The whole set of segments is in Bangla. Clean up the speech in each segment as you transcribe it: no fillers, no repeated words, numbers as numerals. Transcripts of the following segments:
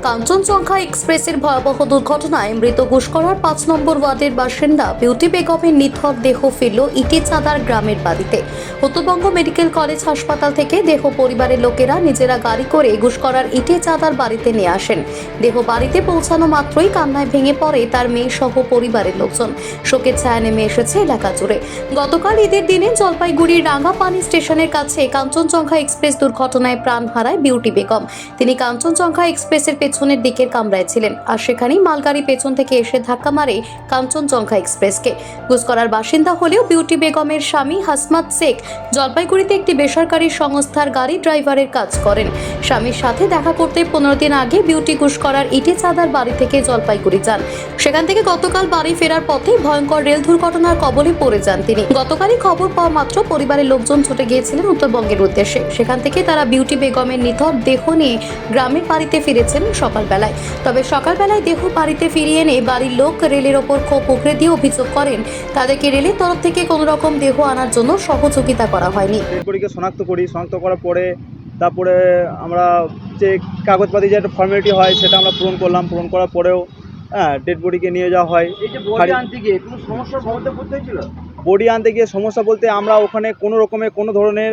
কাঞ্চনজঙ্ঘা এক্সপ্রেসের ভয়াবহ দুর্ঘটনায় মৃত ঘুষকরার ৫ নম্বর ওয়ার্ডের বাসিন্দা বিউটি বেগমের নিথর দেহ ফিরল ইটিচাঁদার গ্রামের বাড়িতে। উত্তরবঙ্গ মেডিকেল কলেজ হাসপাতাল থেকে দেহ পরিবারের লোকেরা নিজেরা গাড়ি করে ঘুষকরার ইটিচাঁদার বাড়িতে নিয়ে আসেন। দেহ বাড়িতে পৌঁছানো মাত্রই কান্নায় ভেঙে পড়ে তার মেয়ে সহ পরিবারের লোকজন। শোকের ছায়া নেমে এসেছে এলাকা জুড়ে। গতকাল ঈদের দিনে জলপাইগুড়ির রাঙ্গাপানি স্টেশনের কাছে কাঞ্চনজঙ্ঘা এক্সপ্রেস দুর্ঘটনায় প্রাণ হারায় বিউটি বেগম। তিনি কাঞ্চনজঙ্ঘা এক্সপ্রেসের পেছনের দিকের কামরায় ছিলেন, আর সেখানেই মালগাড়ি পেছন থেকে এসে ধাক্কা মারে কাঞ্চনজঙ্ঘা এক্সপ্রেসকে। ঘুষকরার বাসিন্দা হলেও বিউটি বেগমের স্বামী হাসমাত শেখ জলপাইগুড়িতে একটি বেসরকারি সংস্থার গাড়ি ড্রাইভারের কাজ করেন। স্বামীর সাথে দেখা করতে 15 দিন আগে বিউটি ঘুষকরার ইটিচাঁদার বাড়ি থেকে জলপাইগুড়ি যান। সেখান থেকে গতকাল বাড়ি ফেরার পথে ভয়ঙ্কর রেল দুর্ঘটনার কবলে পড়ে যান তিনি। গতকালই খবর পাওয়া মাত্র পরিবারের লোকজন ছুটে গিয়েছিলেন উত্তরবঙ্গের উদ্দেশ্যে। সেখান থেকে তারা বিউটি বেগমের নিথর দেহ নিয়ে গ্রামের বাড়িতে ফিরেছেন সকালবেলায়। তবে সকালবেলায় দেহ বাড়িতে ফিরিয়ে এনে বাড়ির লোক রেলের ওপর ক্ষোভ উগরে দিয়ে অভিযোগ করেন তাদেরকে রেলের তরফ থেকে কোনো রকম দেহ আনার জন্য সহযোগিতা করা হয়নি। ডেডবডিকে শনাক্ত করার পরে তারপরে আমরা যে কাগজপাতি যে একটা ফর্মালিটি হয় সেটা আমরা পূরণ করলাম। পূরণ করার পরেও ডেডবডিকে নিয়ে যাওয়া হয়। এই যে বডি আনতে গিয়ে কোনো সমস্যার মধ্যে পড়তে হয়েছিল? বডি আনতে গিয়ে সমস্যা বলতে আমরা ওখানে কোনো রকমের কোনো ধরনের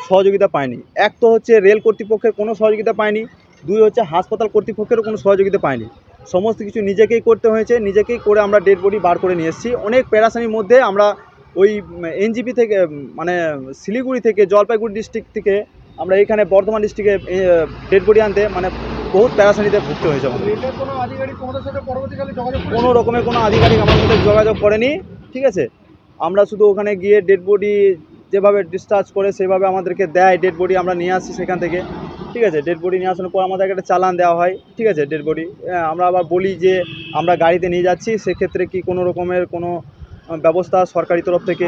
সহযোগিতা পাইনি। এক তো হচ্ছে রেল কর্তৃপক্ষের কোনো সহযোগিতা পাইনি, দুই হচ্ছে হাসপাতাল কর্তৃপক্ষেরও কোনো সহযোগিতা পাইনি। সমস্ত কিছু নিজেকেই করতে হয়েছে। নিজেকেই করে আমরা ডেড বডি বার করে নিয়ে এসেছি। অনেক পেরাশানির মধ্যে আমরা ওই এনজিপি থেকে মানে শিলিগুড়ি থেকে জলপাইগুড়ি ডিস্ট্রিক্ট থেকে আমরা এইখানে বর্ধমান ডিস্ট্রিক্টে ডেড বডি আনতে মানে বহুত প্যারাশানিতে ভুগতে হয়েছে আমাদের। রেলের কোনো আধিকারিক তোমাদের সাথে পরবর্তীকালে যোগাযোগ কোনো রকমের কোনো আধিকারিক আমার সাথে যোগাযোগ করেনি, ঠিক আছে। আমরা শুধু ওখানে গিয়ে ডেড বডি যেভাবে ডিসচার্জ করে সেভাবে আমাদেরকে দেয়, ডেড বডি আমরা নিয়ে আসি সেখান থেকে, ঠিক আছে। ডেড বডি নিয়ে আসানোর পর আমাদেরকে একটা চালান দেওয়া হয়, ঠিক আছে। ডেড বডি আমরা আবার বলি যে আমরা গাড়িতে নিয়ে যাচ্ছি, সেক্ষেত্রে কি কোনো রকমের কোনো ব্যবস্থা সরকারি তরফ থেকে